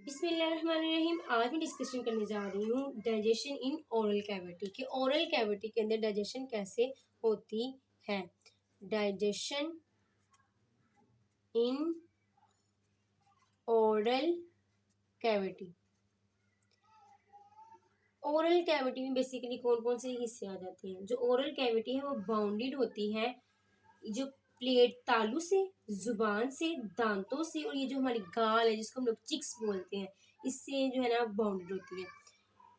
बिस्मिल्लाहिर्रहमानिर्रहीम। आज मैं डिस्कशन करने जा रही हूँ डाइजेशन इन ओरल कैविटी कि ओरल कैविटी के अंदर डाइजेशन कैसे होती है। Digestion in oral cavity. Oral cavity में बेसिकली कौन कौन से हिस्से आ जाते हैं। जो ओरल कैविटी है वो बाउंडेड होती है जो प्लेट तालू से, जुबान से, दांतों से और ये जो हमारी गाल है जिसको हम लोग चिक्स बोलते हैं इससे जो है ना बाउंडेड होती है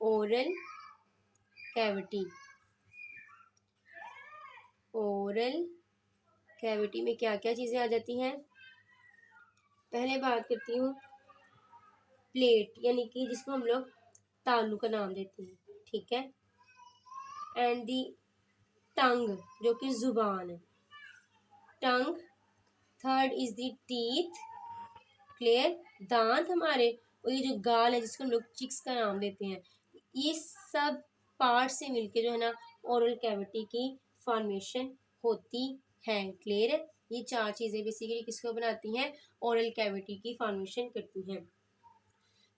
ओरल कैविटी। ओरल कैविटी में क्या क्या चीज़ें आ जाती हैं। पहले बात करती हूँ प्लेट यानी कि जिसको हम लोग तालू का नाम देते हैं, ठीक है। एंड दी टंग जो कि जुबान है, tongue. Third is the teeth, clear, दांत हमारे। और ये जो गाल है जिसको हम लोग चिक्स का नाम देते हैं, ये सब पार्ट से मिलके जो है ना ओरल कैविटी की फॉर्मेशन होती है, क्लियर है। ये चार चीज़ें बेसिकली किसको बनाती हैं, ओरल कैविटी की फॉर्मेशन करती हैं।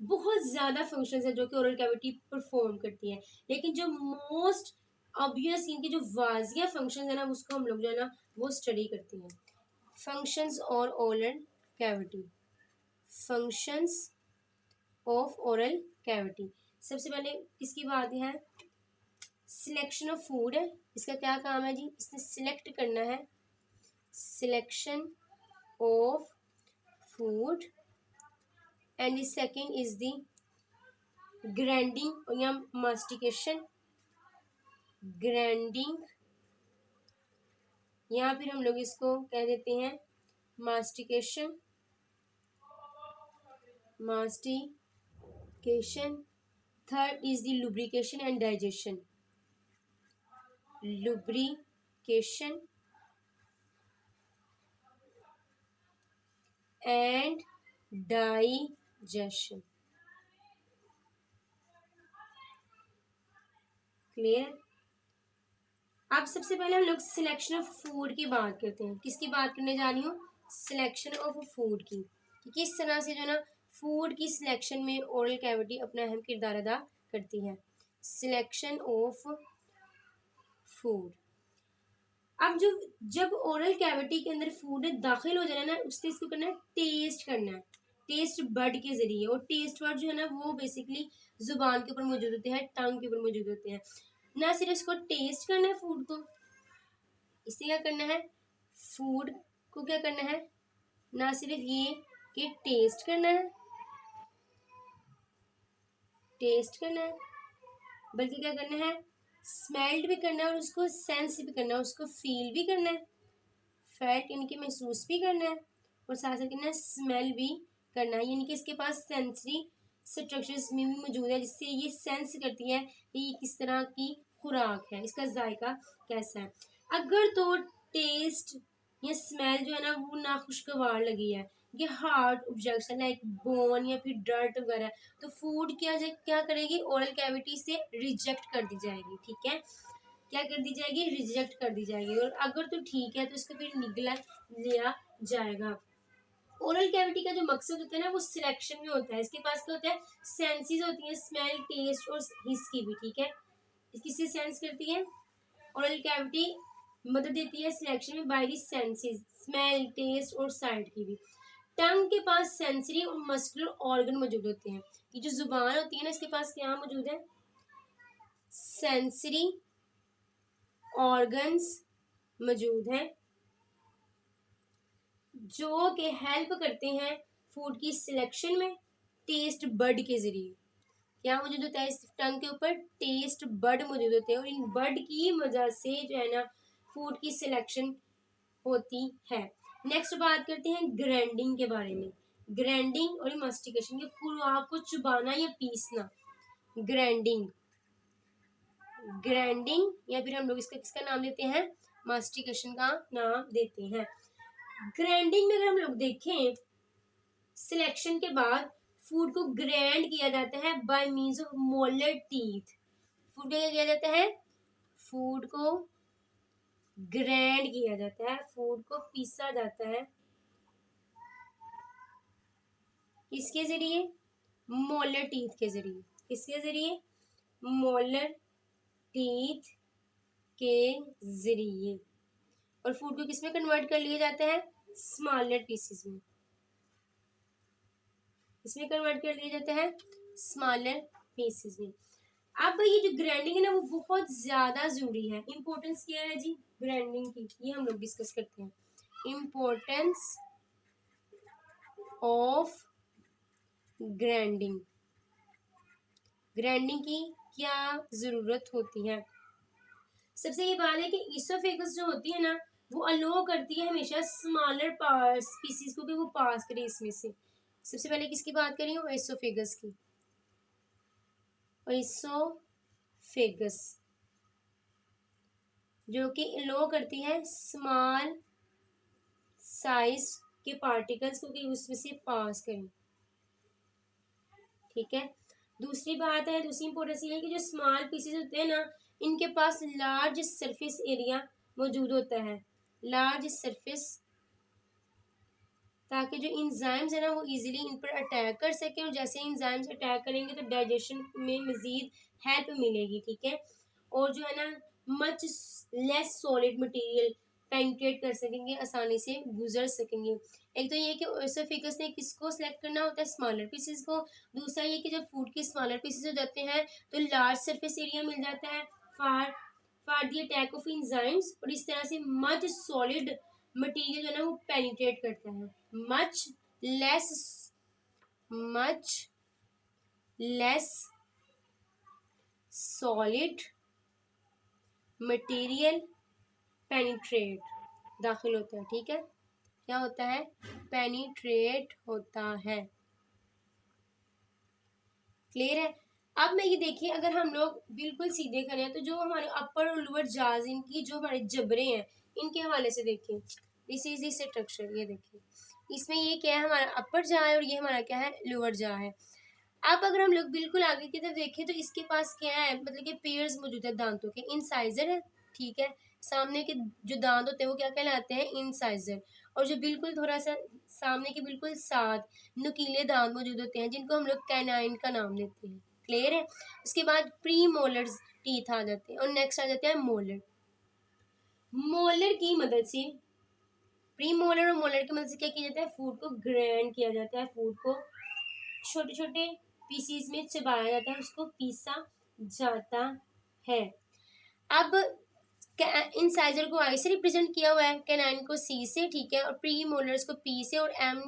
बहुत ज़्यादा फंक्शंस हैं जो कि ओरल कैविटी परफॉर्म करती है, लेकिन जो मोस्ट ऑब्वियस इनके जो वाजिया फंक्शंस है ना उसको हम लोग जो है ना वो स्टडी करते हैं। फंक्शंस और oral cavity, functions of oral cavity. सबसे पहले किसकी बात है, सिलेक्शन ऑफ फूड है। इसका क्या काम है जी, इसने सिलेक्ट करना है, selection of food. And the second is the grinding या मास्टिकेशन, ग्राइंडिंग या फिर हम लोग इसको कह देते हैं mastication, mastication. Third is the lubrication and digestion, lubrication and digestion, clear. अब सबसे पहले हम लोग सिलेक्शन ऑफ फूड की बात करते हैं। किसकी बात करने जा रही हूँ, सिलेक्शन ऑफ फूड की, कि किस तरह से जो ना फूड की सिलेक्शन में ओरल कैविटी अपना अहम किरदार अदा करती है। Selection of food. अब जो जब ओरल कैविटी के अंदर फूड दाखिल हो जाना ना उससे इसको करना है, टेस्ट करना है, टेस्ट बड के जरिए। और टेस्ट बड जो है ना वो बेसिकली जुबान के ऊपर मौजूद होते हैं, टंग के ऊपर मौजूद होते हैं। ना सिर्फ इसको टेस्ट करना है फूड को, इसे क्या करना है, फूड को क्या करना है, ना सिर्फ ये कि टेस्ट करना है, टेस्ट करना है, बल्कि क्या करना है, स्मेल्ड भी करना है और उसको सेंस भी करना है, उसको फील भी करना है, फैट यानी कि महसूस भी करना है और साथ साथ करना है स्मेल भी करना है। यानी कि इसके पास सेंसरी स्ट्रक्चर्स में भी मौजूद है जिससे ये सेंस करती है कि ये किस तरह की खुराक है, इसका जायका कैसा है। अगर तो टेस्ट या स्मेल जो है ना वो नाखुशगवार लगी है, ये हार्ड ऑब्जेक्ट्स है लाइक बोन या फिर डर्ट वगैरह, तो फूड क्या करेगी, ओरल कैविटी से रिजेक्ट कर दी जाएगी, ठीक है। क्या कर दी जाएगी, रिजेक्ट कर दी जाएगी। और अगर तो ठीक है तो इसको फिर निगला लिया जाएगा। ओरल कैविटी का जो मकसद होता है ना वो सिलेक्शन में होता है। इसके पास क्या होता है, सेंसेस होती हैं, स्मेल, टेस्ट और हिस की भी, ठीक है। किससे सेंस करती है ओरल कैविटी, मदद देती है सिलेक्शन में by the senses, smell, taste और साइट की भी। टंग के पास सेंसरी और मस्कुलर ऑर्गन मौजूद होते हैं। ये जो जुबान होती है ना इसके पास क्या मौजूद है, सेंसरी ऑर्गन्स मौजूद हैं जो कि हेल्प करते हैं फूड की सिलेक्शन में टेस्ट बड के जरिए। क्या मौजूद होता है इस टंग के ऊपर, टेस्ट बड मौजूद होते हैं और इन बड की वजह से जो है ना फूड की सिलेक्शन होती है। नेक्स्ट बात करते हैं ग्राइंडिंग के बारे में। ग्राइंडिंग और मास्टिकेशन, ये खुराक को चुबाना या पीसना, ग्राइंडिंग, ग्राइंडिंग या फिर हम लोग इसका किसका नाम देते हैं, मास्टिकेशन का नाम देते हैं। ग्राइंडिंग में अगर हम लोग देखें सिलेक्शन के बाद फूड को ग्राइंड किया जाता है by means of molar teeth. Food को क्या किया जाता है, फूड को ग्राइंड किया जाता है, फूड को पीसा जाता है, किसके जरिए, मोलर टीथ के जरिए। किसके जरिए? मोलर टीथ के जरिए। और फूड को किसमें कन्वर्ट कर लिया जाता है? स्मॉलर पीसेस में। इसमें कन्वर्ट कर लिया जाता है स्मॉलर पीसेस में। अब ये जो ग्राइंडिंग है ना वो बहुत ज्यादा जरूरी है। इंपॉर्टेंस क्या है जी ग्राइंडिंग की, ये हम लोग डिस्कस करते हैं। इंपॉर्टेंस ऑफ ग्राइंडिंग, ग्राइंडिंग की क्या जरूरत होती है? सबसे ये बात है कि इसोफेगस जो होती है ना वो अलो करती है हमेशा स्मॉलर पार्ट्स पीसीज को कि वो पास करे इसमें से। सबसे पहले किसकी बात करें? इसोफेगस की। इसोफेगस जो कि अलो करती है स्मॉल साइज के पार्टिकल्स को कि उसमें से पास करें। ठीक है। दूसरी बात है, दूसरी इंपॉर्टेंस ये है कि जो स्मॉल पीसेस होते हैं ना इनके पास लार्ज सरफेस एरिया मौजूद होता है। लार्ज सरफेस, ताकि जो इंजाइम्स है ना वो इजीली इन पर अटैक कर सके, और जैसे इंजाइम्स अटैक करेंगे तो डाइजेशन में मजीद हेल्प मिलेगी। ठीक है। और जो है ना much less solid material penetrate कर सकेंगे, आसानी से गुजर सकेंगे। एक तो ये कि ओएसोफेगस ने किसको सिलेक्ट करना होता है? स्मॉलर पीसेस को। दूसरा ये कि जब फूड के स्मॉलर पीसेस हो जाते हैं तो लार्ज सरफेस एरिया मिल जाता है for for the attack of enzymes, और इस तरह से मच सॉलिड मटेरियल जो है ना वो पेनिट्रेट करता है। Much less much less solid material penetrate दाखिल होता है। ठीक है। क्या होता है? पेनिट्रेट होता है। क्लियर है? अब मैं ये देखिए, अगर हम लोग बिल्कुल सीधे करें तो जो हमारे अपर और लोअर जाज, इनकी जो हमारे जबड़े हैं इनके हवाले से देखें। दिस इज दिस स्ट्रक्चर, ये देखिए इसमें ये क्या है? हमारा अपर जा है और ये हमारा क्या है? लोअर जा है। अब अगर हम लोग बिल्कुल आगे की तरफ देखें तो इसके पास क्या है? मतलब कि पेयर्स मौजूद है दांतों के, इंसाइजर है। ठीक है। सामने के जो दांत होते हैं वो क्या कहलाते हैं? इंसाइजर। और जो बिल्कुल थोड़ा सा सामने के बिल्कुल साथ नुकीले दांत मौजूद होते हैं जिनको हम लोग कैनाइन का नाम देते हैं। क्लियर है? उसके बाद प्री मोलर्स टीथ आ जाते हैं, और नेक्स्ट आ जाते हैं मोलर। मोलर की मदद से, प्री मोलर और मोलर की मदद से क्या किया जाता है? फूड को ग्राइंड किया जाता है। फूड को छोटे छोटे पीसीज में चबाया जाता है, उसको पीसा जाता है। अब इंसाइजर को आई से रिप्रेजेंट किया हुआ है, कैनाइन को सी से। ठीक है। और प्री मोलर्स को पी से, और एम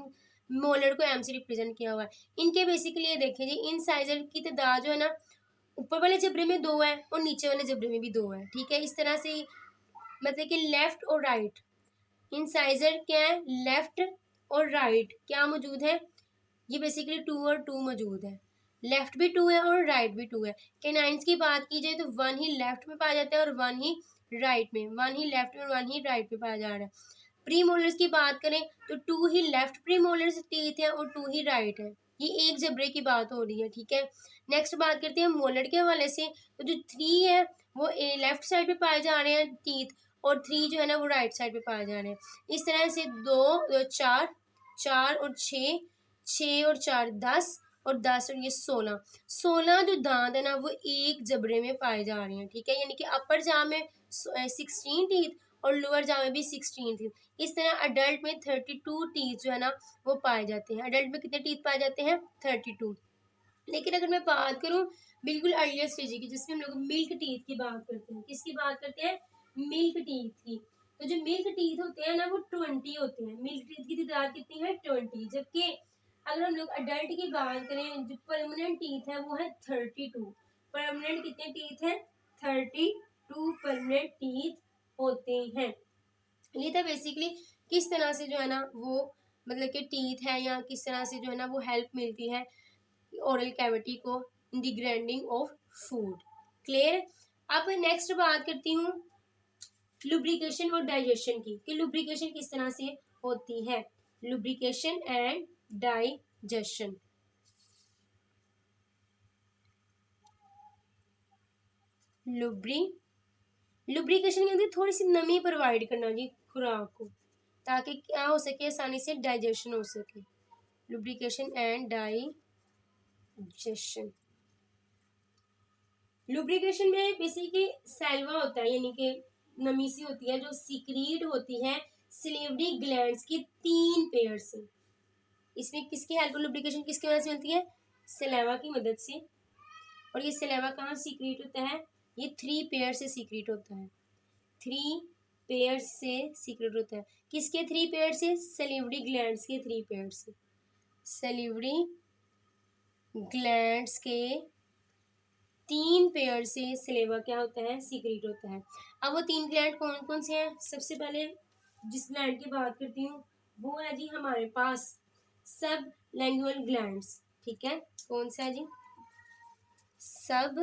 मोलर को एम से रिप्रेजेंट किया हुआ है। इनके बेसिकली ये देखें जी, इंसाइजर की तादाद जो है ना ऊपर वाले जबड़े में 2 है और नीचे वाले जबड़े में भी 2 है। ठीक है। इस तरह से मतलब कि लेफ्ट और राइट, इंसाइजर क्या है? लेफ्ट और राइट क्या मौजूद है? ये बेसिकली 2 और 2 मौजूद है। लेफ्ट भी 2 है और राइट भी 2 है। कैनाइन्स की बात की जाए तो 1 ही लेफ्ट में पाया जाता है और 1 ही राइट में। 1 ही लेफ्ट में और 1 ही राइट में पाया जा रहा है। प्री मोलर्स की बात करें तो 2 ही लेफ्ट प्री मोलर्स टीथ है और 2 ही राइट है। ये एक जबड़े की बात हो रही है। ठीक है। नेक्स्ट बात करते हैं मोलर के हवाले से, तो जो 3 है वो लेफ्ट साइड पे पाए जा रहे हैं टीथ, और 3 जो है ना वो राइट साइड पे पाए जा रहे हैं। इस तरह से 2 4 4 और 6, 6 और 4 10, और 10 और ये 16, 16 जो दांत है ना वो एक जबड़े में पाए जा रहे हैं। ठीक है। यानी कि अपर जाम में 16 टीथ और लोअर जाम में भी 16 टीथ। इस तरह अडल्ट में 32 टीथ जो है ना वो पाए जाते हैं। अडल्ट में कितने टीथ पाए जाते हैं? 32। लेकिन अगर मैं बात करूं बिल्कुल अर्लियर स्टेज की, जिसमें हम लोग मिल्क टीथ की बात करते हैं। किसकी बात करते हैं? मिल्क टीथ की। तो जो मिल्क टीथ होते हैं ना वो 20 होते हैं। मिल्क टीथ की तादाद कितनी है? 20। जबकि अगर हम लोग अडल्ट की बात करें जो परमानेंट टीथ है वो है 32। परमानेंट कितने टीथ है? 32 परमानेंट टीथ होते हैं। ये था बेसिकली किस तरह से जो है ना वो मतलब कि टीथ है या किस तरह से जो है ना वो हेल्प मिलती है ओरल कैविटी को in the grinding of food. Clear? अब नेक्स्ट बात करती हूँ लुब्रिकेशन और डाइजेशन की, कि लुब्रिकेशन किस तरह से होती है। Lubrication and digestion. लुब्रिकेशन के अंदर थोड़ी सी नमी प्रोवाइड करना जी खुराक को, ताकि क्या हो सके? आसानी से डाइजेशन हो सके। Lubrication and digestion. Digestion. Lubrication में बेसिकली सैल्वा होता है, यानी कि नमी सी होती है जो सीक्रेट होती है सिलेवरी ग्लैंड्स की 3 पेयर से। इसमें किसकी हेल्प, लुब्रिकेशन किसकी वजह से मिलती है, सैल्वा की मदद से। और ये सैल्वा कहाँ सीक्रेट होता है, ये 3 पेयर से सीक्रेट होता है, 3 पेयर से सीक्रेट होता है। किसके 3 पेयर से, सैलिवरी ग्लैंड्स के 3 पेयर से। सैलिवरी ग्लैंड्स के 3 पेयर से सलेवा क्या होता है, सीक्रेट होता है। अब वो 3 ग्लैंड कौन कौन से हैं, सबसे पहले जिस ग्लैंड की बात करती हूँ वो है जी हमारे पास सब लैंगुअल ग्लैंड्स। ठीक है, कौन सा है जी, सब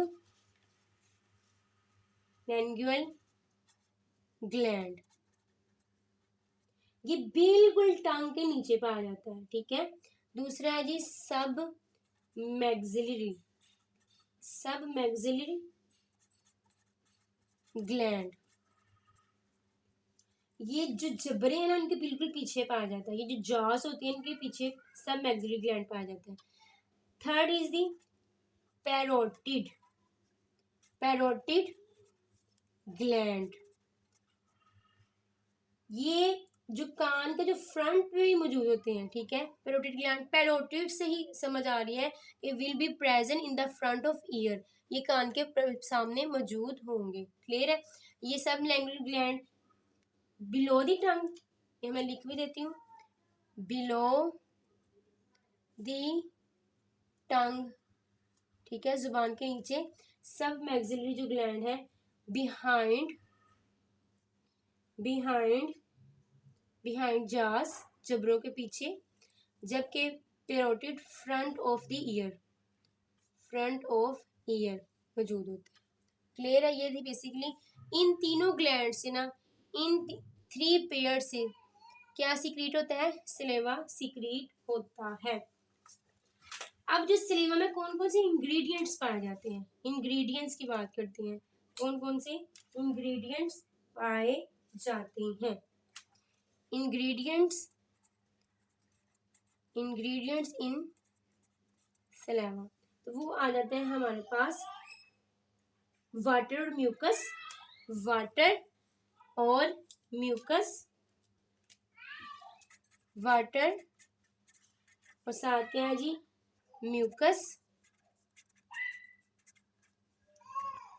लैंगुअल ग्लैंड। ये बिल्कुल टंग के नीचे पाया जाता है। ठीक है, दूसरा है जी सब मैक्सिलरी, सब मैक्सिलरी ग्लैंड। ये जो जबड़े हैं ना इनके बिल्कुल पीछे पाया जाता है, ये जो जॉस होती है इनके पीछे सब मैक्सिलरी ग्लैंड पाया जाता है। Third is the parotid, parotid gland. ये जो कान के जो फ्रंट में भी मौजूद होते हैं। ठीक है, पैरोटिड ग्लैंड, पैरोटिड से ही समझ आ रही है, ये will be present in the front of year, ये कान के सामने मौजूद होंगे। क्लियर है, ये सब लैंग्वेज ग्लैंड बिलो दी टंग, ये मैं लिख भी देती हूँ, बिलो दी टंग। ठीक है, जुबान के नीचे सब मैक्सिलरी जो ग्लैंड है बिहाइंड, बिहाइंड बिहाइंड जास, जबड़ों के पीछे, जबकि parotid front of the year, front of year मौजूद होता है। क्लियर है, ये थी बेसिकली इन तीनों ग्लैंड से ना, इन 3 पेयर से क्या सीक्रेट होता है, सलेवा सीक्रेट होता है। अब जो सलेवा में कौन कौन से इंग्रेडिएंट्स पाए जाते हैं, इंग्रेडिएंट्स की बात करते हैं, कौन कौन से इंग्रेडिएंट्स पाए जाते हैं। इंग्रेडिएंट्स, इंग्रेडिएंट्स इन सलेवा, तो वो आ जाते हैं हमारे पास वाटर और म्यूकस, वाटर और म्यूकस, वाटर और साथ क्या है जी, म्यूकस।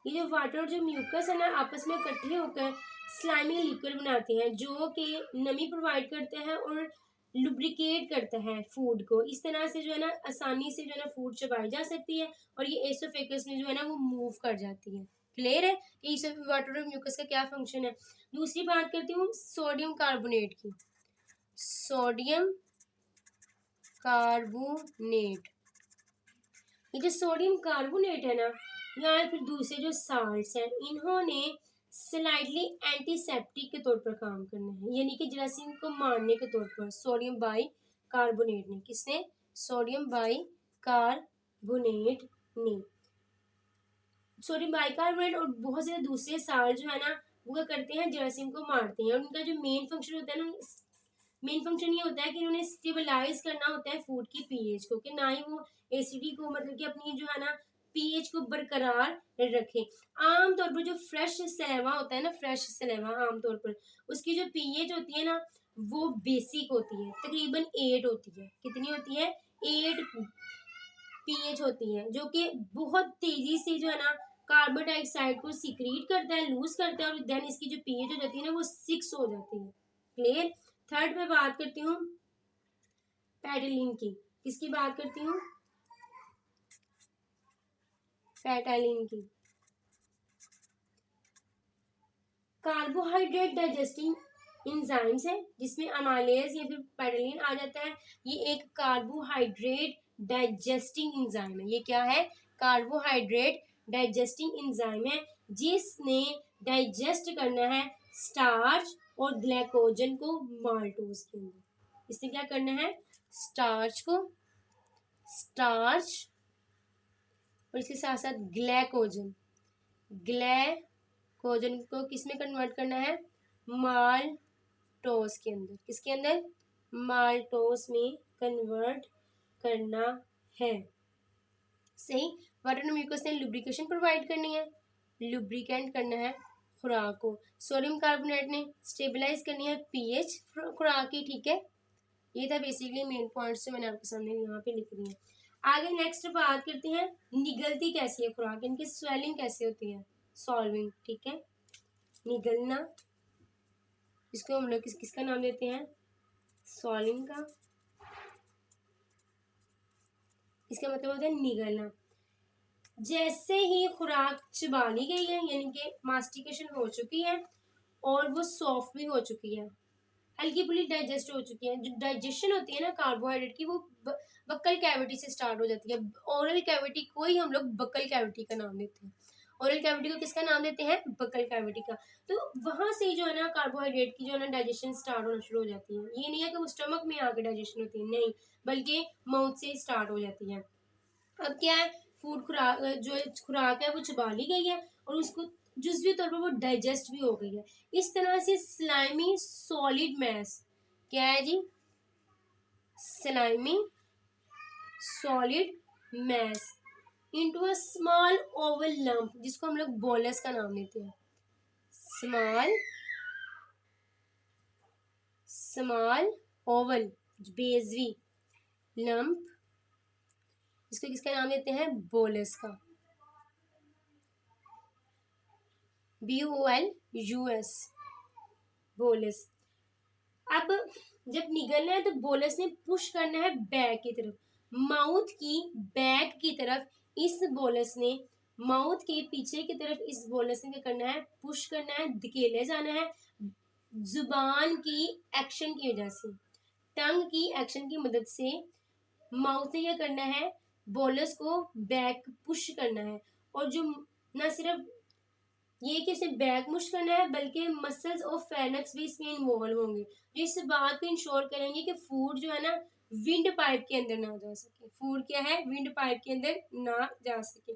ये जो वाटर और जो म्यूकस है ना आपस में इकट्ठे होकर स्लाइमी लिक्विड बनाते हैं जो कि नमी प्रोवाइड करते हैं और लुब्रिकेट करता है फूड को। इस तरह से जो है ना आसानी से जो है ना फूड चबाई जा सकती है और ये एसोफेगस में जो है ना वो मूव कर जाती है। क्लियर है कि इस वाटर और म्यूकस का क्या फंक्शन है। दूसरी बात करती हूँ सोडियम कार्बोनेट की, सोडियम कार्बोनेट। ये जो सोडियम कार्बोनेट है ना या फिर दूसरे जो साल्ट्स हैं इन्होंने स्लाइडली एंटीसेप्टिक के तौर पर काम करना है, यानी कि जरासीम को मारने के तौर पर सोडियम बाई कार्बोनेट ने, किसने, सोडियम बाई कार्बोनेट ने, सोडियम बाई कार्बोनेट और बहुत सारे दूसरे साल्ट जो है ना वो क्या करते हैं, जरासीम को मारते हैं। और उनका जो मेन फंक्शन होता है ना, मेन फंक्शन ये होता है कि उन्होंने स्टेबलाइज करना होता है फूड की पीएच को, कि ना ही वो एसिडी को मतलब कि अपनी जो है ना पीएच को बरकरार रखे। आमतौर पर जो फ्रेश सलेवा होता है ना, फ्रेश सलेवा आमतौर पर उसकी जो पीएच होती है ना वो बेसिक होती है, तकरीबन 8 होती है। कितनी होती है, 8 पीएच होती है, जो कि बहुत तेजी से जो है ना कार्बन डाइऑक्साइड को सीक्रेट करता है, लूज करता है और देन इसकी जो पीएच हो जाती है ना वो 6 हो जाती है। क्लियर। थर्ड पे बात करती हूँ पैटेलिन की, किसकी बात करती हूँ, पैटेलिन की। कार्बोहाइड्रेट डाइजेस्टिंग इंजाइम्स है जिसमें अमाइलेज या फिर पैटेलिन आ जाता है। ये एक कार्बोहाइड्रेट डाइजेस्टिंग इंजाइम है। ये क्या है, कार्बोहाइड्रेट डाइजेस्टिंग इंजाइम है जिसने डाइजेस्ट करना है स्टार्च और ग्लाइकोजन को माल्टोज के अंदर। इसने क्या करना है, स्टार्च को, स्टार्च और इसके साथ साथ ग्लाइकोजन, ग्लाइकोजन को किस में कन्वर्ट करना है, माल्टोज के अंदर। किसके अंदर, माल्टोज में कन्वर्ट करना है। सही। वाटर और म्यूकस ने लुब्रिकेशन प्रोवाइड करनी है, लुब्रिकेंट करना है खुराक को। सोडियम कार्बोनेट ने स्टेबलाइज करनी है पीएच खुराक की, ठीक है। ये था बेसिकली मेन पॉइंट्स जो मैंने आपके सामने यहाँ पे लिख दी है। आगे नेक्स्ट बात करते हैं निगलती कैसी है खुराक, इनकी स्वेलिंग कैसे होती है, सॉल्विंग, ठीक है। निगलना, इसको हम लोग किसका नाम देते हैं, सॉल्विंग का। इसका मतलब होता है निगलना। जैसे ही खुराक चबा ली गई है, यानी कि मास्टिकेशन हो चुकी है और वो सॉफ्ट भी हो चुकी है, हल्की फुल्की डाइजेस्ट हो चुकी है। जो डाइजेशन होती है ना कार्बोहाइड्रेट की, वो बक्कल कैविटी से स्टार्ट हो जाती है। ओरल कैविटी को ही हम लोग बक्कल कैविटी का नाम देते हैं। ओरल कैविटी को किसका नाम देते हैं, बक्कल कैविटी का। तो वहां से जो है ना कार्बोहाइड्रेट की जो है ना डाइजेशन स्टार्ट होना शुरू हो जाती है। ये नहीं है कि वो स्टमक में आके डाइजेशन होती है, नहीं, बल्कि माउथ से स्टार्ट हो जाती है। अब क्या है, फूड खुराक जो खुराक है वो चबा ली गई है और उसको जुज़वी तौर पर वो डाइजेस्ट भी हो गई है। इस तरह से स्लाइमी सॉलिड मैस, क्या है जी, slimy solid mass into a small oval lump, जिसको हम लोग बोलस का नाम देते हैं। स्मॉल ओवल बेजवी लंप, इसको किसका नाम देते हैं, बोलस का, BOLUS, बोलस। अब जब निगलना है तो बोलस ने पुश करना है बैक की तरफ, माउथ की बैक की तरफ। इस बोलस ने माउथ के पीछे की तरफ, इस बोलस ने क्या करना है, पुश करना है, धकेले जाना है जुबान की एक्शन की वजह से, टंग की एक्शन की मदद से माउथ ने क्या करना है, बोलस को बैक पुश करना है। और जो ना सिर्फ ये कि उसे बैक पुश करना है, बल्कि मसल्स और फेनक्स भी इसमें इन्वॉल्व होंगे, जो इस बात को इंश्योर करेंगे कि फूड जो है ना विंड पाइप के अंदर ना जा सके। फूड क्या है, विंड पाइप के अंदर ना जा सके।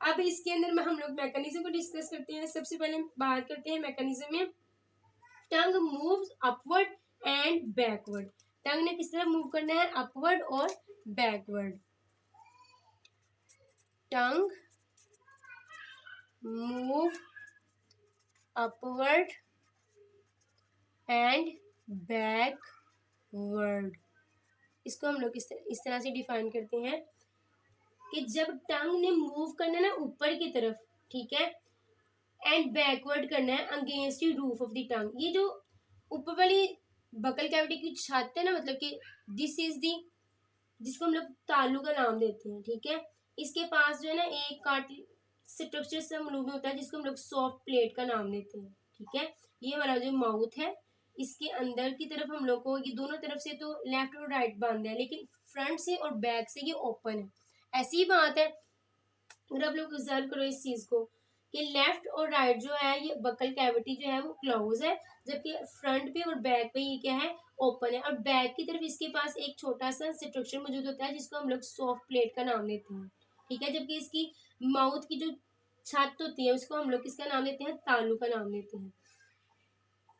अब इसके अंदर में हम लोग मैकेनिज्म को डिस्कस करते हैं। सबसे पहले बात करते हैं मैकेनिज्म में, टंग मूव्स अपवर्ड एंड बैकवर्ड। टंग ने किस तरह मूव करना है, अपवर्ड और backward. Tongue move upward and backward. इसको हम लोग इस तरह से डिफाइन करते हैं कि जब टंग ने मूव करना है ना ऊपर की तरफ, ठीक है, एंड बैकवर्ड करना है against the roof of the टंग। ये जो ऊपर वाली बकल कैविटी की छत है ना, मतलब कि दिस इज दी, जिसको हम लोग तालू का नाम देते हैं, ठीक है। इसके पास जो है ना एक कार्ट स्ट्रक्चर सा मौजूद होता है, जिसको हम लोग सॉफ्ट प्लेट का नाम देते हैं, ठीक है। ये हमारा जो माउथ है, इसके अंदर की तरफ हम लोग को ये दोनों तरफ से तो लेफ्ट और राइट बंद है, लेकिन फ्रंट से और बैक से ये ओपन है। ऐसी ही बात है, अगर आप लोग ऑब्जर्व करो इस चीज को कि लेफ्ट और राइट जो है ये बकल कैविटी जो है वो क्लोज है, जबकि फ्रंट पे और बैक पे ये क्या है, ओपन है। और बैक की तरफ इसके पास एक छोटा सा स्ट्रक्चर मौजूद होता है, जिसको हम लोग सॉफ्ट प्लेट का नाम देते हैं, ठीक है। जबकि इसकी माउथ की जो छत होती है उसको हम लोग किसका नाम देते हैं, तालू का नाम देते हैं।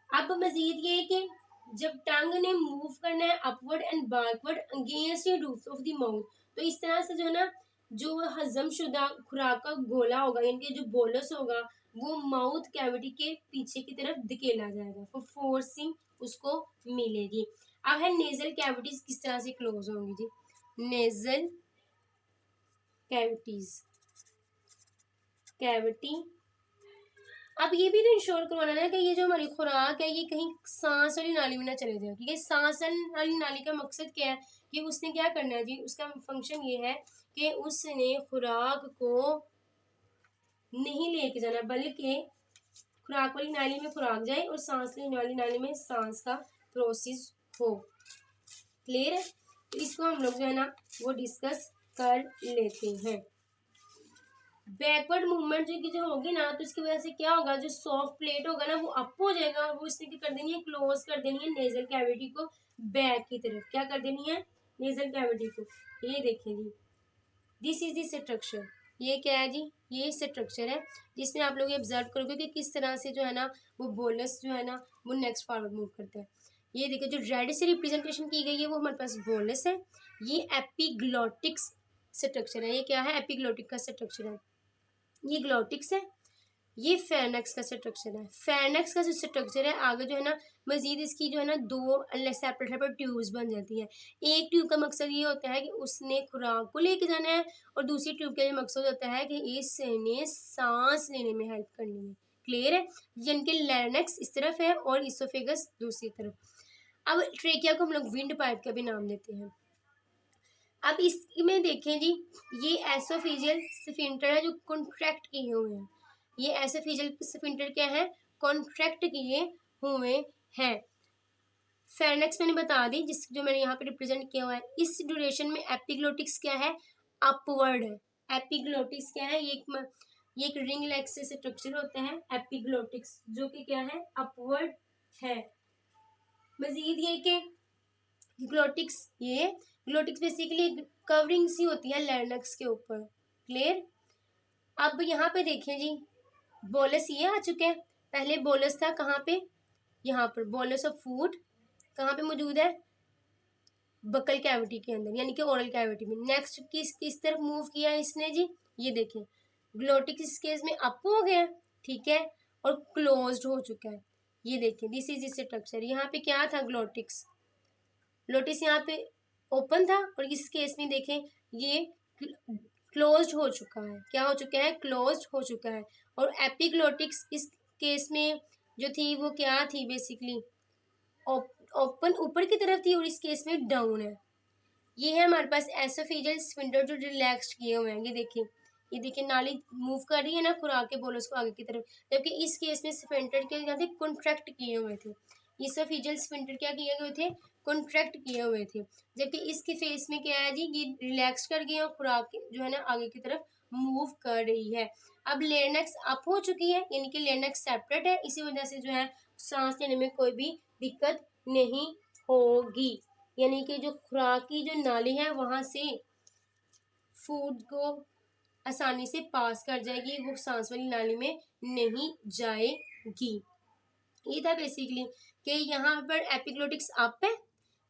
अब मजीद ये कि जब टंग ने मूव करना है upward and backward against the roof of the mouth, तो इस तरह से जो है ना जो हजम शुदा खुराक का गोला होगा, यानी जो बोलस होगा, वो माउथ कैविटी के पीछे की तरफ धकेला जाएगा, फॉर फोर्सिंग उसको मिलेगी। अब है नेजल कैविटीज किस तरह से क्लोज होंगी जी, नेजल कैविटी। अब ये भी तो इंश्योर करवाना है कि ये जो हमारी खुराक है ये कहीं सांस वाली नाली में ना चले जाए, क्योंकि सांस वाली नाली का मकसद क्या है कि उसने क्या करना है जी, उसका फंक्शन ये है कि उसने खुराक को नहीं लेके जाना, बल्कि खुराक वाली नाली में खुराक जाए और सांस वाली नाली में सांस का प्रोसेस हो। क्लियर है, तो इसको हम लोग जो है ना वो डिस्कस कर लेते हैं। बैकवर्ड मूवमेंट जो होगी ना, तो इसकी वजह से क्या होगा, जो सॉफ्ट प्लेट होगा ना वो अप हो जाएगा और वो इसने क्या कर देनी है, क्लोज कर देनी है नेजल कैविटी को बैक की तरफ। क्या कर देनी है, नेजल कैविटी को। ये देखिए जी, दिस इज द स्ट्रक्चर। ये क्या है जी, ये स्ट्रक्चर है जिसमें आप लोग ऑब्जर्व करोगे कि किस तरह से जो है ना वो बोलस जो है ना वो नेक्स्ट फॉरवर्ड मूव करते हैं। ये देखिए जो रेड से रिप्रेजेंटेशन की गई है वो हमारे पास बोलस है। ये एपिग्लोटिक्स स्ट्रक्चर है। ये क्या है? एपिग्लोटिक का स्ट्रक्चर है। ये ग्लोटिक्स है, ये फेरनेक्स का स्ट्रक्चर है। फेरनेक्स का जो स्ट्रक्चर है आगे जो है ना मजीद इसकी जो है ना दो सेपरेट सेपरेट ट्यूब्स बन जाती हैं। एक ट्यूब का मकसद ये होता है कि उसने खुराक को लेके जाना है, और दूसरी ट्यूब का ये मकसद होता है कि इसने सांस लेने में हेल्प करनी है। क्लियर है? जिनके लैरिंक्स इस तरफ है और इसोफेगस दूसरी तरफ। अब ट्रेकिया को हम लोग विंड पाइप का भी नाम देते हैं। अब इसमें देखें जी, ये एसोफेजियल स्फिंक्टर है जो कॉन्ट्रैक्ट किए हुए हैं। ये एसोफेजियल स्फिंक्टर क्या है? कॉन्ट्रैक्ट किए हुए हैं। फेरनेक्स मैंने बता दी, जिस जो मैंने यहाँ पे रिप्रेजेंट किया हुआ है। इस ड्यूरेशन में एपिग्लोटिक्स क्या है? अपवर्ड है। एपिग्लोटिक्स क्या है? ये एक रिंग लेग से स्ट्रक्चर होता है एपिग्लोटिक्स, जो कि क्या है? अपवर्ड है। मजीद ये कि ग्लोटिक्स, ये ग्लोटिक्स बेसिकली कवरिंग सी होती है लैरिंक्स के ऊपर। क्लियर? अब यहाँ पे देखें जी, बोलस ये आ चुके हैं। पहले बोलस था कहाँ पे? यहाँ पर बोलस ऑफ फूड कहाँ पे मौजूद है? बकल कैविटी के अंदर, यानी कि ओरल कैविटी में। नेक्स्ट किस तरफ मूव किया है इसने जी? ये देखें, ग्लोटिक्स इस केस में अप हो गया, ठीक है, और क्लोज्ड हो चुका है। ये देखें, दिस इज स्ट्रक्चर। यहाँ पे क्या था? ग्लोटिक्स, ग्लोटिस यहाँ पे ओपन था, और इस केस में देखें ये क्लोज्ड हो चुका है। क्या हो चुका है? क्लोज्ड हो चुका है। और एपिग्लोटिक्स इस केस में जो थी वो क्या थी? बेसिकली ओपन ऊपर की तरफ थी, और इस केस में डाउन है। ये है हमारे पास एसोफेजियल स्फिंक्टर जो रिलैक्स्ड किए हुए हैं। ये देखिए नाली मूव कर रही है ना खुराक के बोलस को आगे की तरफ, जबकि इस केस में स्फिंक्टर के यहाँ थे कॉन्ट्रैक्ट किए हुए थे। एसोफेजियल स्फिंक्टर क्या किए हुए थे? कॉन्ट्रैक्ट किए हुए थे। जबकि इसके फेस में क्या है जी? ये रिलैक्स कर गए और खुराक जो है ना आगे की तरफ मूव कर रही है। अब लेरनेक्स अप हो चुकी है, यानी कि लेरनेक्स सेपरेट है, इसी वजह से जो है सांस लेने में कोई भी दिक्कत नहीं होगी। यानी कि जो खुराक की जो नाली है वहां से फूड को आसानी से पास कर जाएगी, वो सांस वाली नाली में नहीं जाएगी। ये था बेसिकली कि यहाँ पर एपिग्लोटिक्स अप है,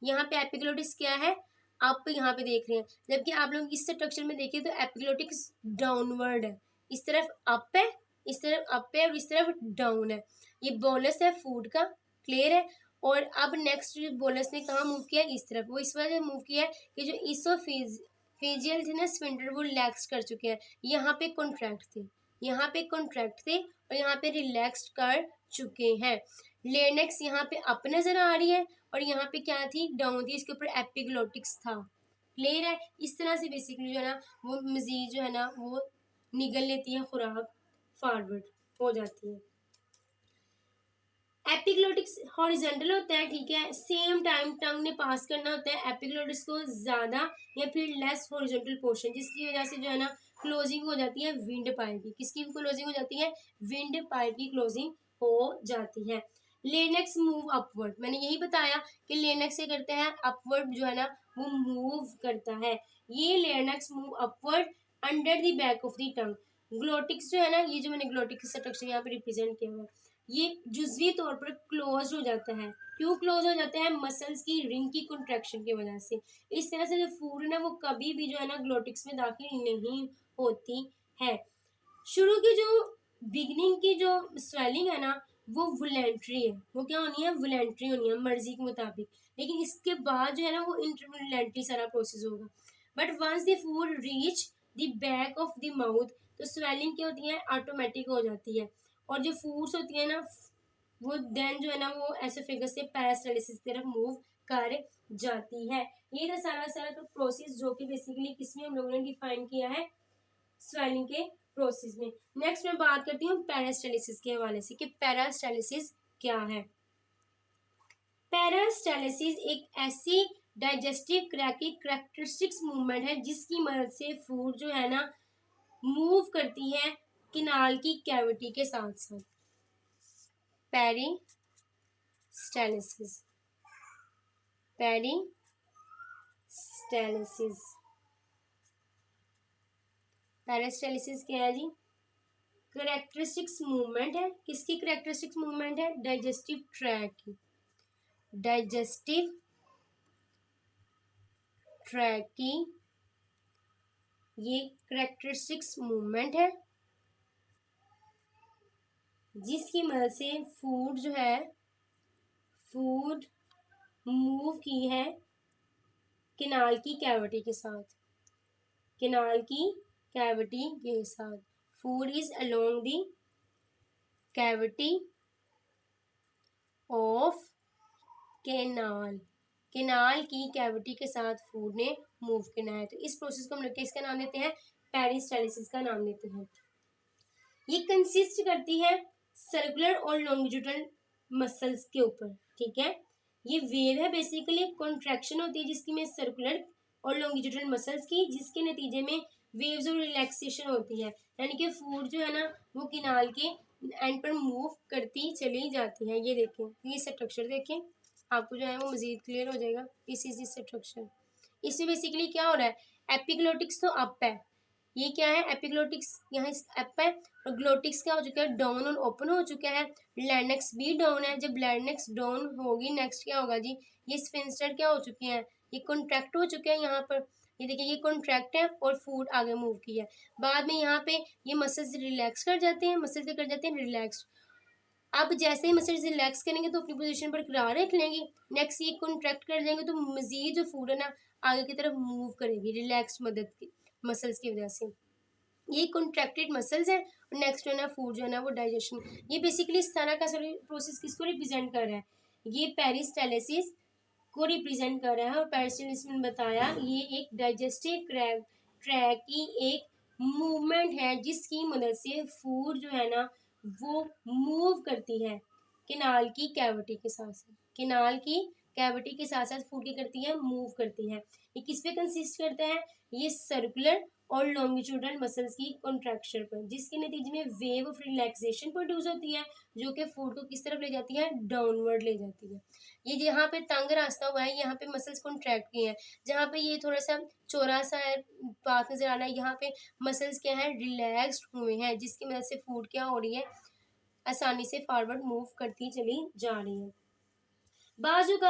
यहाँ पे एपिग्लोटिक्स क्या है? अप यहाँ पे देख रहे हैं। जबकि आप लोग इस स्ट्रक्चर में देखिए तो एपिग्लोटिक्स डाउनवर्ड है। इस तरफ अप है, इस तरफ अप है, और इस तरफ डाउन है। ये बोलस है फूड का। क्लियर है? और अब नेक्स्ट बोलस ने कहाँ मूव किया? इस तरफ। वो इस वजह से मूव किया है कि जो इसोफेजियल थे ना स्फिंक्टर, वो रिलैक्स कर चुके हैं। यहाँ पे कॉन्ट्रैक्ट थे, यहाँ पे कॉन्ट्रैक्ट थे, और यहाँ पे रिलैक्स कर चुके हैं। लेनेक्स यहाँ पे अप नजर आ रही है, और यहाँ पे क्या थी? डाउन थी, इसके ऊपर एपिग्लोटिक्स था। क्लियर है? इस तरह से बेसिकली जो है ना वो मजीद जो है ना वो निगल लेती है खुराक, फॉरवर्ड हो जाती है। एपिग्लोटिक्स हॉरिजॉन्टल होता है, ठीक है, सेम टाइम टंग ने पास करना होता है एपिग्लोटिक्स को ज्यादा या फिर लेस हॉरिजॉन्टल पोर्शन, जिसकी वजह से जो है ना क्लोजिंग हो जाती है विंड पाइप की। किसकी क्लोजिंग हो जाती है? विंड पाइप की क्लोजिंग हो जाती है। लेनेक्स मूव अपवर्ड, मैंने यही बताया कि लेनेक्स से करते हैं अपवर्ड, जो है ना वो मूव करता है। ये larynx move upward under the back of the tongue. Glottis जो है ना, ये जो मैंने ग्लोटिक्स स्ट्रक्चर यहाँ पे रिप्रेजेंट किया हुआ है, ये जुजवी तौर पर क्लोज हो जाता है। क्यों क्लोज हो जाता है? मसल्स की रिंग की कंट्रैक्शन की वजह से। इस तरह से जो फूड है ना वो कभी भी जो है ना ग्लोटिक्स में दाखिल नहीं होती है। शुरू की जो बिगनिंग की जो स्वेलिंग है ना वो वॉलेंट्री है। वो क्या होनी है? वॉलेंट्री होनी है, मर्जी के मुताबिक। लेकिन इसके बाद जो है ना वो इंटरवॉलेंट्री सारा प्रोसेस होगा। But once the food reach the back of the mouth, तो स्वेलिंग क्या होती है? ऑटोमेटिक हो जाती है। और जो फूड्स होती है ना वो देन जो है ना वो एसोफेगस से पैरास्टाइलिसिस की तरफ मूव कर जाती है। ये था सारा सारा तो प्रोसेस जो कि बेसिकली किसमें हम लोगों ने डिफाइन किया है? स्वेलिंग के प्रोसेस में। नेक्स्ट मैं बात करती हूँ पैरास्टाइलिसिस के हवाले से कि पैरास्टाइलिसिस क्या है। पैरास्टाइलिसिस एक ऐसी डाइजेस्टिव कैरेक्टरिस्टिक्स मूवमेंट है जिसकी मदद से फूड जो है ना मूव करती है किनाल की कैविटी के साथ साथ। पेरिस्टाइलिसिस, पेरिस्टाइलिसिस, पैरास्टाइलिसिस क्या है जी? कैरेक्टरिस्टिक्स मूवमेंट है। किसकी कैरेक्टरिस्टिक्स मूवमेंट है? डाइजेस्टिव ट्रैक की। डाइजेस्टिव ट्रैक की ये करेक्टरिस्टिक्स मूवमेंट है जिसकी मदद से फूड जो है फूड मूव की है किनाल की कैविटी के साथ, किनाल की कैविटी के साथ। Food is along the cavity of canal, canal की कैविटी के साथ फूड ने मूव करना है। तो इस प्रोसेस को हम लोग किसका नाम देते हैं? पेरिस्टालिसिस का नाम देते हैं। ये कंसिस्ट करती है सर्कुलर और लॉन्गिट्यूडनल मसल्स के ऊपर, ठीक है। ये वेव है, बेसिकली कॉन्ट्रैक्शन होती है जिसकी में सर्कुलर और लॉन्गिट्यूडनल मसल्स की, जिसके नतीजे में वेव्स और रिलैक्सेशन होती है, यानी कि फूड जो है ना वो किनाल के एंड पर मूव करती चली जाती है। ये देखें, ये स्ट्रक्चर देखें, आपको जो है वो मजीद क्लियर हो जाएगा। इस स्ट्रक्चर, इसमें बेसिकली क्या हो रहा है, एपिग्लोटिक्स तो अप है, ये क्या है एपिग्लोटिक्स, यहाँ अप है, और ग्लोटिक्स क्या हो चुका है, डाउन और ओपन हो चुका है। लैरिंक्स भी डाउन है, जब लैरिंक्स डाउन होगी नेक्स्ट क्या होगा जी, ये स्फिंक्टर क्या हो चुके हैं, ये कॉन्ट्रैक्ट हो चुके हैं। यहाँ पर ये देखिए ये कॉन्ट्रैक्ट है और फूड आगे मूव किया है। बाद में यहाँ पे ये मसल्स रिलैक्स कर जाते हैं, मसल्स कर जाते हैं रिलैक्स। अब जैसे ही मसल्स रिलैक्स करेंगे तो अपनी पोजीशन पर करार रख लेंगे, नेक्स्ट ये कॉन्ट्रैक्ट कर जाएंगे तो मजीद जो फूड है ना आगे की तरफ मूव करेगी रिलैक्स मदद की मसल्स की वजह से। ये कॉन्ट्रैक्टेड मसल्स है और नेक्स्ट है ना फूड जो है ना वो डाइजेशन। ये बेसिकली इस तरह का प्रोसेस किसको रिप्रेजेंट कर रहा है, ये पेरिस्टालिसिस को रिप्रेजेंट कर रहा है। और पेरिस्टालिसिस में बताया ये एक डाइजेस्टिव ट्रैक की एक मूवमेंट है जिसकी मदद से फूड जो है ना वो मूव करती है किनाल की कैविटी के साथ साथ, किनाल की कैविटी के साथ साथ फूड की करती है मूव करती है। ये किस पे कंसिस्ट करता है, ये सर्कुलर और लॉन्गिट्यूडनल मसल्स की कॉन्ट्रैक्शन पर, जिसके नतीजे में वेव ऑफ रिलैक्सेशन प्रोड्यूस होती है जो कि फूड को किस तरफ ले जाती है, डाउनवर्ड ले जाती है। ये जहाँ पे तंग रास्ता हुआ है यहाँ पे मसल्स कॉन्ट्रैक्ट किए हैं, जहाँ पे ये थोड़ा सा चौड़ा सा है पाथ नजर आ रहा है यहाँ पे मसल्स क्या है रिलैक्स्ड हुए हैं, जिसकी मदद से फूड क्या हो रही है आसानी से फॉरवर्ड मूव करती चली जा रही है। बाजू का